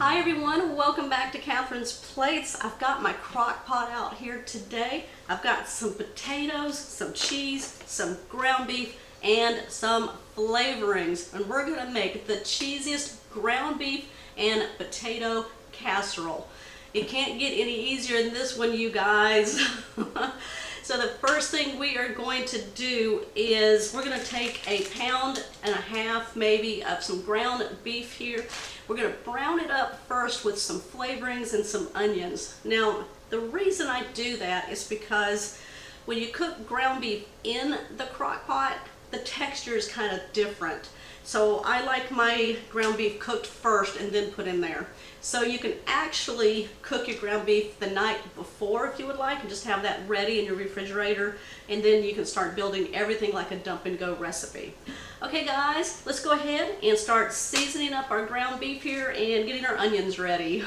Hi everyone, welcome back to Catherine's Plates. I've got my crock pot out here today. I've got some potatoes, some cheese, some ground beef, and some flavorings. And we're gonna make the cheesiest ground beef and potato casserole. It can't get any easier than this one, you guys. So the first thing we are going to do is we're going to take 1.5 pounds maybe of some ground beef here. We're going to brown it up first with some flavorings and some onions. Now the reason I do that is because when you cook ground beef in the crock pot, the texture is kind of different. So I like my ground beef cooked first and then put in there. So you can actually cook your ground beef the night before if you would like, and just have that ready in your refrigerator, and then you can start building everything like a dump and go recipe. Okay guys, let's go ahead and start seasoning up our ground beef here and getting our onions ready.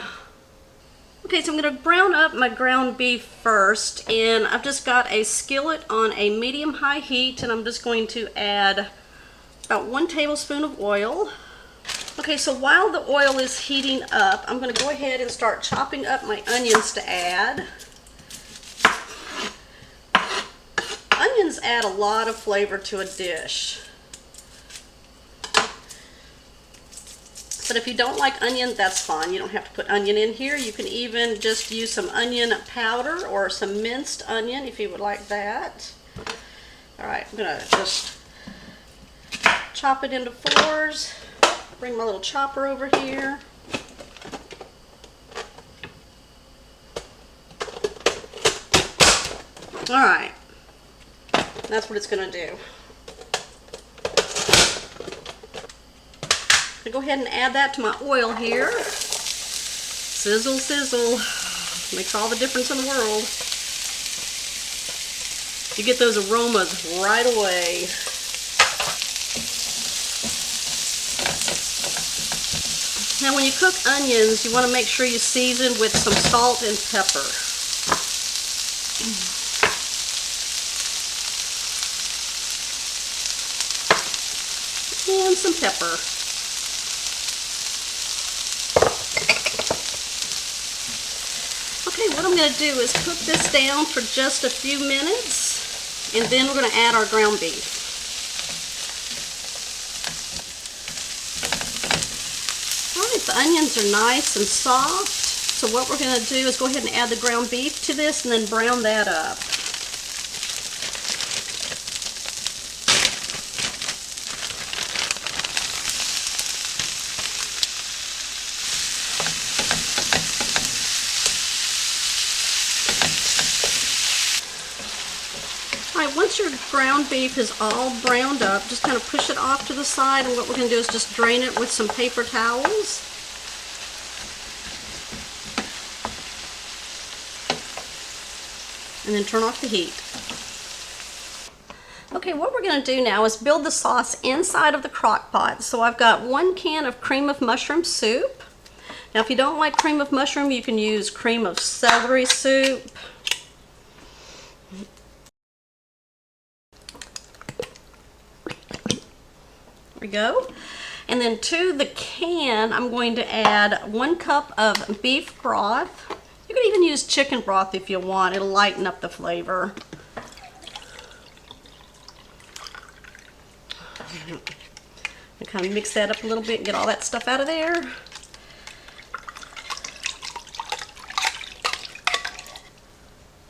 Okay, so I'm going to brown up my ground beef first, and I've just got a skillet on a medium-high heat, and I'm just going to add about 1 tablespoon of oil. Okay, so while the oil is heating up, I'm going to go ahead and start chopping up my onions to add. Onions add a lot of flavor to a dish. But if you don't like onion, that's fine. You don't have to put onion in here. You can even just use some onion powder or some minced onion if you would like that. All right, I'm going to just chop it into 4s. Bring my little chopper over here. All right, that's what it's going to do. I'm going to go ahead and add that to my oil here. Sizzle, sizzle. Makes all the difference in the world. You get those aromas right away. Now when you cook onions, you want to make sure you season with some salt and pepper. And some pepper. Okay, what I'm going to do is cook this down for just a few minutes, and then we're going to add our ground beef. The onions are nice and soft, so what we're going to do is go ahead and add the ground beef to this and then brown that up. Alright, once your ground beef is all browned up, just kind of push it off to the side, and what we're going to do is just drain it with some paper towels. And then turn off the heat. Okay, what we're going to do now is build the sauce inside of the crock pot. So I've got 1 can of cream of mushroom soup. Now if you don't like cream of mushroom, you can use cream of celery soup. There we go. And then to the can, I'm going to add 1 cup of beef broth. You can even use chicken broth if you want. It'll lighten up the flavor. And kind of mix that up a little bit and get all that stuff out of there.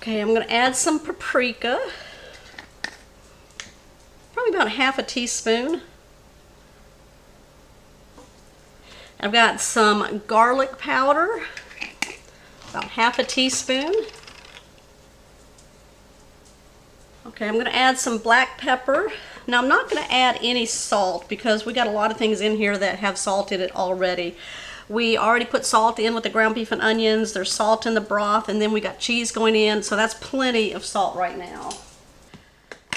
Okay, I'm going to add some paprika. Probably about 1/2 teaspoon. I've got some garlic powder. About 1/2 teaspoon. Okay, I'm going to add some black pepper. Now I'm not going to add any salt because we got a lot of things in here that have salt in it already. We already put salt in with the ground beef and onions. There's salt in the broth, and then we got cheese going in, so that's plenty of salt right now.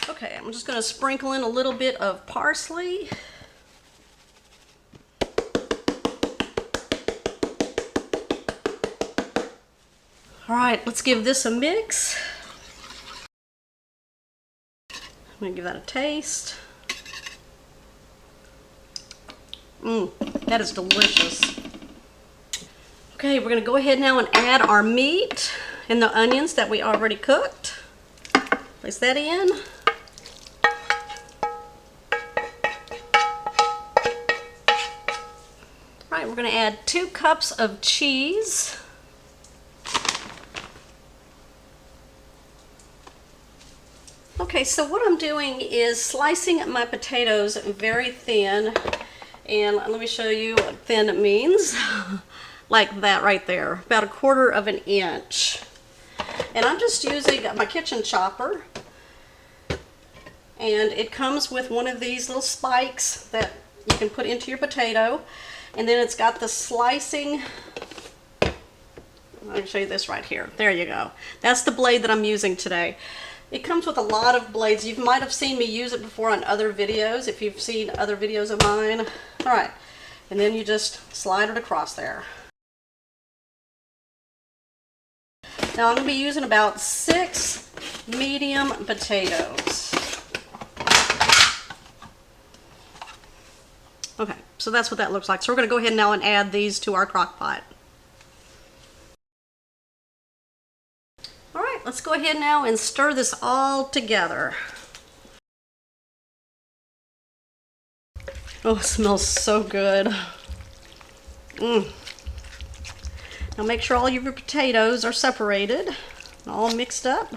Okay, I'm just going to sprinkle in a little bit of parsley. All right, let's give this a mix. I'm going to give that a taste. That is delicious. Okay, we're gonna go ahead now and add our meat and the onions that we already cooked. Place that in. All right, we're gonna add 2 cups of cheese. Okay, so what I'm doing is slicing my potatoes very thin, and let me show you what thin means. Like that right there, about 1/4 inch. And I'm just using my kitchen chopper, and it comes with one of these little spikes that you can put into your potato, and then it's got the slicing. Let me show you this right here. There you go. That's the blade that I'm using today. It comes with a lot of blades. You might have seen me use it before on other videos, if you've seen other videos of mine. All right, and then you just slide it across there. Now I'm going to be using about 6 medium potatoes. Okay, so that's what that looks like. So we're going to go ahead now and add these to our crock pot. All right, let's go ahead now and stir this all together. Oh, it smells so good. Now make sure all of your potatoes are separated, all mixed up.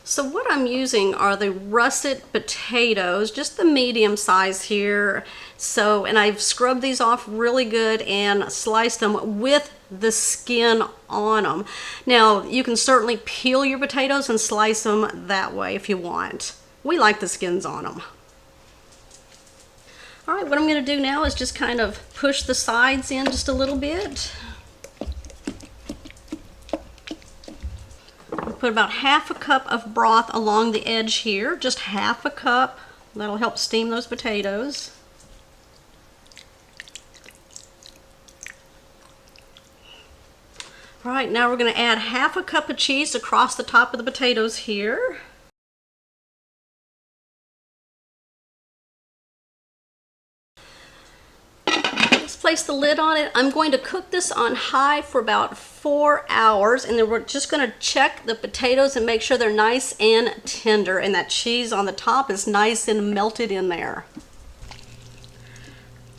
So what I'm using are the russet potatoes, just the medium size here. So, and I've scrubbed these off really good and sliced them with the skin on them. Now, you can certainly peel your potatoes and slice them that way if you want. We like the skins on them. All right, what I'm going to do now is just kind of push the sides in just a little bit. I'll put about 1/2 cup of broth along the edge here, just 1/2 cup. That'll help steam those potatoes. All right, now we're going to add 1/2 cup of cheese across the top of the potatoes here. Place the lid on it. I'm going to cook this on high for about 4 hours, and then we're just going to check the potatoes and make sure they're nice and tender, and that cheese on the top is nice and melted in there.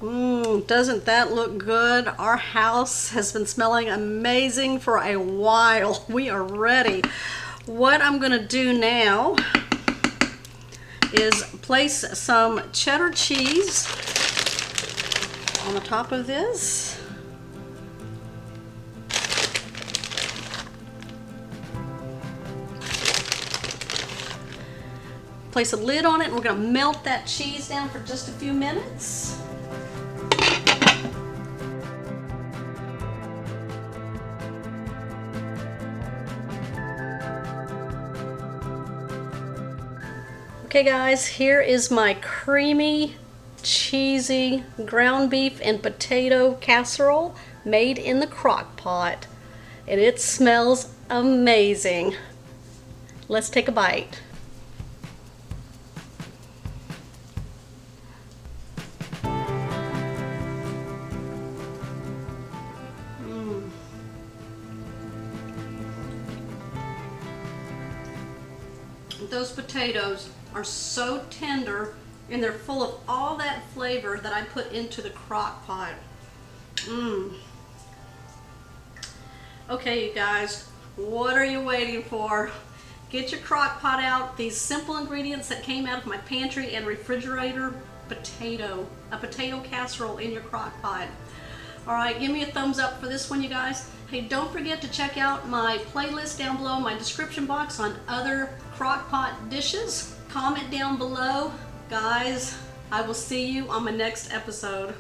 Doesn't that look good? Our house has been smelling amazing for a while. We are ready. What I'm going to do now is place some cheddar cheese on the top of this. Place a lid on it, and we're going to melt that cheese down for just a few minutes. Okay guys, here is my creamy, cheesy ground beef and potato casserole made in the crock pot, and it smells amazing. Let's take a bite. Those potatoes are so tender, and they're full of all that flavor that I put into the crock pot. Okay, you guys, what are you waiting for? Get your crock pot out. These simple ingredients that came out of my pantry and refrigerator, a potato casserole in your crock pot. All right, give me a thumbs up for this one, you guys. Hey, don't forget to check out my playlist down below in my description box on other crock pot dishes. Comment down below. Guys, I will see you on my next episode.